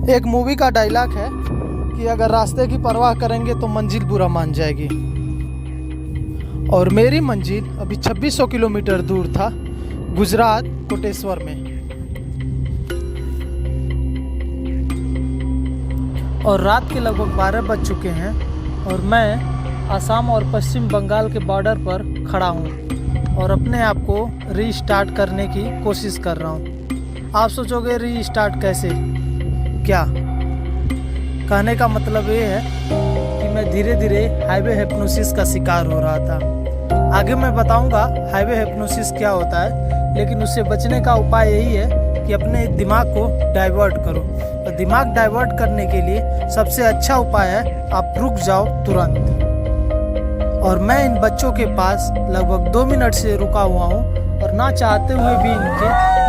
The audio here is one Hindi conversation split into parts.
एक मूवी का डायलॉग है कि अगर रास्ते की परवाह करेंगे तो मंजिल बुरा मान जाएगी। और मेरी मंजिल अभी 2600 किलोमीटर दूर था, गुजरात कोटेश्वर में। और रात के लगभग 12 बज चुके हैं और मैं असम और पश्चिम बंगाल के बॉर्डर पर खड़ा हूँ और अपने आप को रीस्टार्ट करने की कोशिश कर रहा हूँ। आप सोचोगे रीस्टार्ट कैसे? क्या कहने का मतलब ये है कि मैं धीरे धीरे हाईवे हिप्नोसिस का शिकार हो रहा था। आगे मैं बताऊंगा हाईवे हिप्नोसिस क्या होता है, लेकिन उससे बचने का उपाय यही है कि अपने दिमाग को डाइवर्ट करो। और दिमाग डाइवर्ट करने के लिए सबसे अच्छा उपाय है आप रुक जाओ तुरंत। और मैं इन बच्चों के पास लगभग 2 मिनट से रुका हुआ हूँ और ना चाहते हुए भी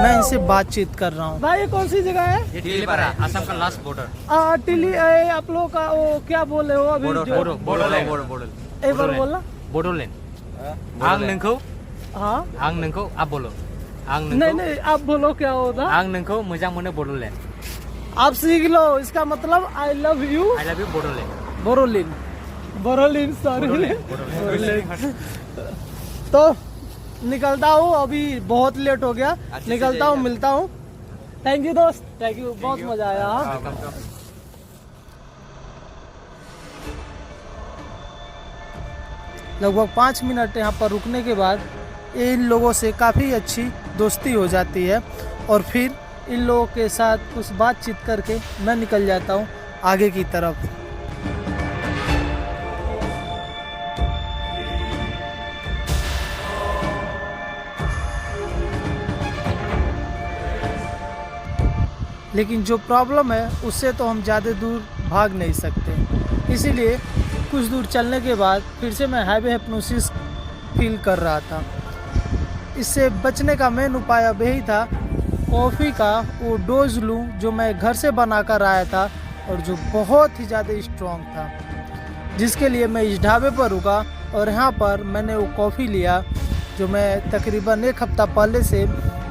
मैं इनसे बातचीत कर रहा हूँ। भाई ये कौन सी जगह है? ये टिलीपारा, असम का लास्ट बॉर्डर। टिली आप लोग का वो क्या बोल रहे हो अभी? बोडोलैंड। एक बार बोलना। बोडोलैंड। आंग नंखो। हाँ आंग नंखो आप बोलो। आंग नहीं नहीं आप बोलो क्या होता? आंग नंखो मुझे मने बोडोलैंड। आप सीख लो इसका मतलब I love you. I love you Bodoland. Boroline Boroline sorry. तो निकलता हूँ, अभी बहुत लेट हो गया। निकलता हूँ, मिलता हूँ। थैंक यू दोस्त, थैंक यू, बहुत मजा आया। लगभग 5 मिनट यहाँ पर रुकने के बाद इन लोगों से काफ़ी अच्छी दोस्ती हो जाती है और फिर इन लोगों के साथ कुछ बातचीत करके मैं निकल जाता हूँ आगे की तरफ। लेकिन जो प्रॉब्लम है उससे तो हम ज़्यादा दूर भाग नहीं सकते, इसीलिए कुछ दूर चलने के बाद फिर से मैं हाईवे हिप्नोसिस फील कर रहा था। इससे बचने का मेन उपाय अब यही था, कॉफ़ी का वो डोज लूँ जो मैं घर से बना कर आया था और जो बहुत ही ज़्यादा स्ट्रॉन्ग था, जिसके लिए मैं इस ढाबे पर रुका और यहाँ पर मैंने वो कॉफ़ी लिया जो मैं तकरीबन 1 हफ्ता पहले से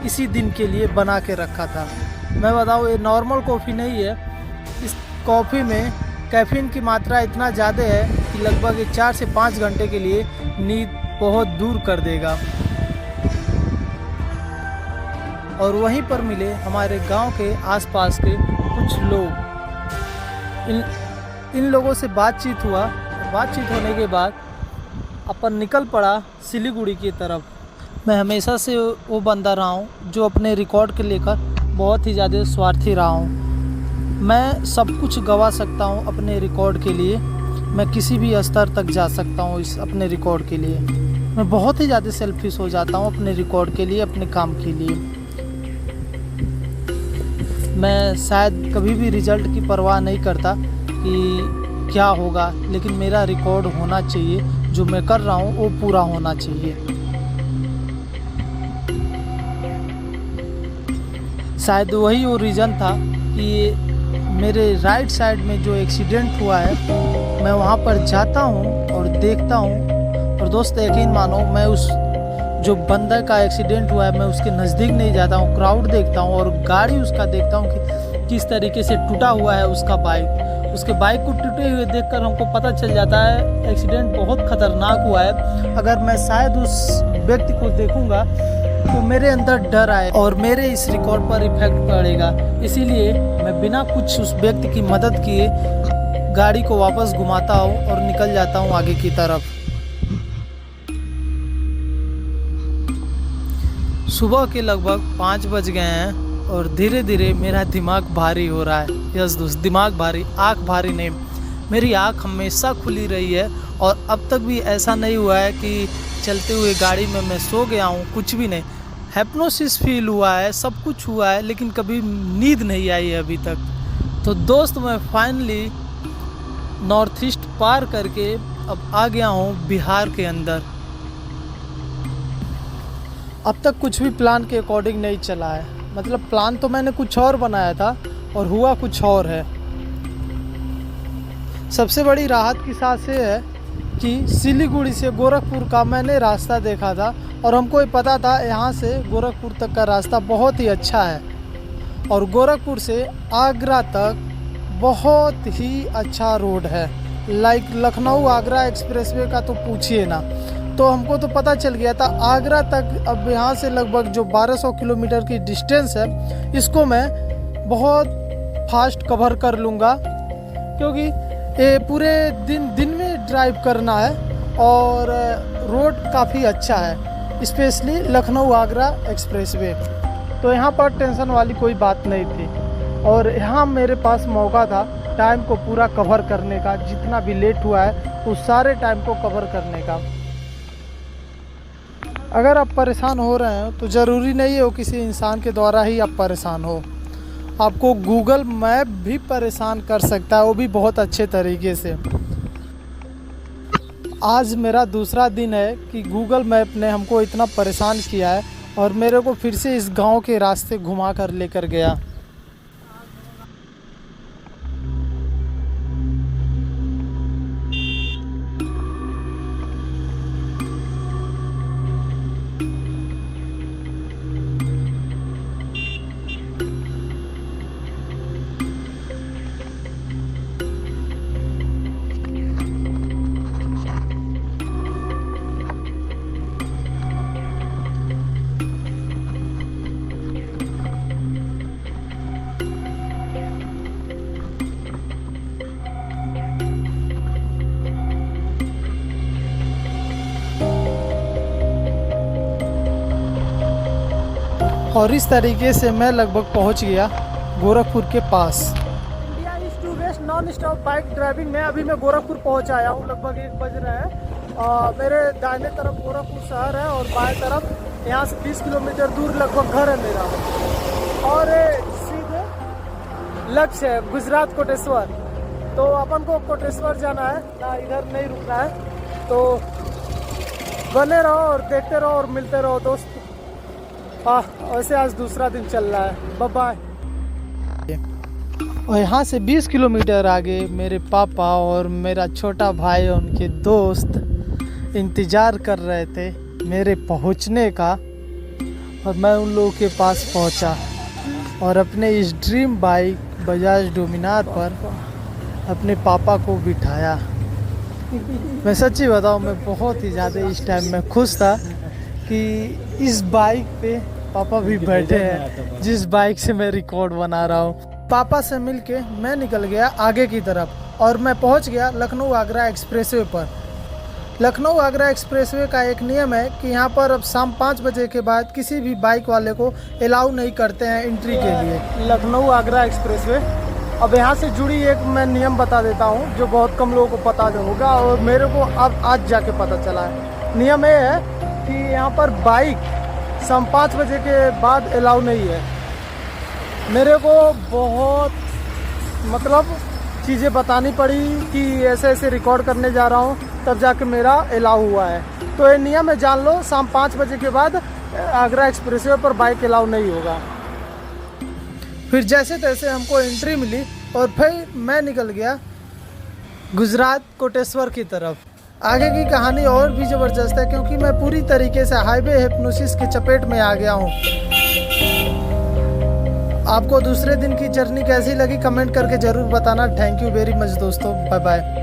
इसी दिन के लिए बना के रखा था। मैं बताऊँ ये नॉर्मल कॉफ़ी नहीं है, इस कॉफ़ी में कैफीन की मात्रा इतना ज़्यादा है कि लगभग 4 से 5 घंटे के लिए नींद बहुत दूर कर देगा। और वहीं पर मिले हमारे गांव के आसपास के कुछ लोग। इन लोगों से बातचीत हुआ। बातचीत होने के बाद अपन निकल पड़ा सिलीगुड़ी की तरफ। मैं हमेशा से वो बंदा रहा हूँ जो अपने रिकॉर्ड के लेकर बहुत ही ज़्यादा स्वार्थी रहा हूँ। मैं सब कुछ गवा सकता हूँ अपने रिकॉर्ड के लिए, मैं किसी भी स्तर तक जा सकता हूँ इस अपने रिकॉर्ड के लिए। मैं बहुत ही ज़्यादा सेल्फिश हो जाता हूँ अपने रिकॉर्ड के लिए, अपने काम के लिए। मैं शायद कभी भी रिज़ल्ट की परवाह नहीं करता कि क्या होगा, लेकिन मेरा रिकॉर्ड होना चाहिए, जो मैं कर रहा हूँ वो पूरा होना चाहिए। शायद वही वो रीज़न था कि मेरे राइट साइड में जो एक्सीडेंट हुआ है, मैं वहाँ पर जाता हूँ और देखता हूँ। और दोस्त यकीन मानो, मैं उस जो बंदे का एक्सीडेंट हुआ है मैं उसके नज़दीक नहीं जाता हूँ, क्राउड देखता हूँ और गाड़ी उसका देखता हूँ कि किस तरीके से टूटा हुआ है उसका बाइक। उसके बाइक को टूटे हुए देखकर हमको पता चल जाता है एक्सीडेंट बहुत ख़तरनाक हुआ है। अगर मैं शायद उस व्यक्ति को देखूँगा तो मेरे अंदर डर आए और मेरे इस रिकॉर्ड पर इफेक्ट पड़ेगा। इसीलिए मैं बिना कुछ उस व्यक्ति की मदद किए गाड़ी को वापस घुमाता हूँ और निकल जाता हूँ आगे की तरफ। सुबह के लगभग 5 बज गए हैं और धीरे धीरे मेरा दिमाग भारी हो रहा है। यस दोस्त, दिमाग भारी, आँख भारी नहीं। मेरी आँख हमेशा खुली रही है और अब तक भी ऐसा नहीं हुआ है कि चलते हुए गाड़ी में मैं सो गया हूँ, कुछ भी नहीं। हिप्नोसिस फील हुआ है, सब कुछ हुआ है, लेकिन कभी नींद नहीं आई है अभी तक। तो दोस्त मैं फाइनली नॉर्थ ईस्ट पार करके अब आ गया हूँ बिहार के अंदर। अब तक कुछ भी प्लान के अकॉर्डिंग नहीं चला है, मतलब प्लान तो मैंने कुछ और बनाया था और हुआ कुछ और है। सबसे बड़ी राहत की सांस ये है कि सिलीगुड़ी से गोरखपुर का मैंने रास्ता देखा था और हमको ये पता था यहाँ से गोरखपुर तक का रास्ता बहुत ही अच्छा है। और गोरखपुर से आगरा तक बहुत ही अच्छा रोड है। लाइक लखनऊ आगरा एक्सप्रेसवे का तो पूछिए ना। तो हमको तो पता चल गया था आगरा तक, अब यहाँ से लगभग जो 1200 किलोमीटर की डिस्टेंस है इसको मैं बहुत फास्ट कवर कर लूँगा, क्योंकि ये पूरे दिन में ड्राइव करना है और रोड काफ़ी अच्छा है, स्पेशली लखनऊ आगरा एक्सप्रेसवे। तो यहाँ पर टेंशन वाली कोई बात नहीं थी और यहाँ मेरे पास मौका था टाइम को पूरा कवर करने का, जितना भी लेट हुआ है उस सारे टाइम को कवर करने का। अगर आप परेशान हो रहे हैं तो ज़रूरी नहीं हो किसी इंसान के द्वारा ही आप परेशान हो, आपको गूगल मैप भी परेशान कर सकता है, वो भी बहुत अच्छे तरीके से। आज मेरा दूसरा दिन है कि गूगल मैप ने हमको इतना परेशान किया है और मेरे को फिर से इस गांव के रास्ते घुमा कर लेकर गया। और इस तरीके से मैं लगभग पहुंच गया गोरखपुर के पास। India east to west non stop bike driving में अभी मैं गोरखपुर पहुंच आया हूं, लगभग 1 बज रहे हैं। मेरे दाहिने तरफ गोरखपुर शहर है और बाएं तरफ यहाँ से 20 किलोमीटर दूर लगभग घर है मेरा। और सीधे लक्ष्य है गुजरात कोटेश्वर। तो अपन को कोटेश्वर जाना है ना, इधर नहीं रुकना है। तो बने रहो और देखते रहो और मिलते रहो दोस्त। वैसे आज दूसरा दिन चल रहा है। Bye bye. और यहाँ से 20 किलोमीटर आगे मेरे पापा और मेरा छोटा भाई और उनके दोस्त इंतज़ार कर रहे थे मेरे पहुँचने का, और मैं उन लोगों के पास पहुँचा और अपने इस ड्रीम बाइक बजाज डोमिनार पर अपने पापा को बिठाया। मैं सच्ची बताऊँ, मैं बहुत ही ज़्यादा इस टाइम में खुश था कि इस बाइक पे पापा भी बैठे हैं, जिस बाइक से मैं रिकॉर्ड बना रहा हूँ। पापा से मिलके मैं निकल गया आगे की तरफ और मैं पहुँच गया लखनऊ आगरा एक्सप्रेसवे पर। लखनऊ आगरा एक्सप्रेसवे का एक नियम है कि यहाँ पर अब शाम 5 बजे के बाद किसी भी बाइक वाले को अलाउ नहीं करते हैं एंट्री के लिए। लखनऊ आगरा एक्सप्रेसवे। अब यहाँ से जुड़ी एक मैं नियम बता देता हूँ जो बहुत कम लोगों को पता होगा और मेरे को अब आज जाके पता चला है। नियम ये है कि यहाँ पर बाइक शाम 5 बजे के बाद अलाउ नहीं है। मेरे को बहुत चीज़ें बतानी पड़ी कि ऐसे ऐसे रिकॉर्ड करने जा रहा हूँ, तब जाके मेरा अलाउ हुआ है। तो ये नियम है, जान लो, शाम 5 बजे के बाद आगरा एक्सप्रेसवे पर बाइक अलाउ नहीं होगा। फिर जैसे तैसे हमको एंट्री मिली और फिर मैं निकल गया गुजरात कोटेश्वर की तरफ। आगे की कहानी और भी ज़बरदस्त है क्योंकि मैं पूरी तरीके से हाईवे हिप्नोसिस की चपेट में आ गया हूँ। आपको दूसरे दिन की जर्नी कैसी लगी कमेंट करके ज़रूर बताना। थैंक यू वेरी मच दोस्तों, बाय बाय।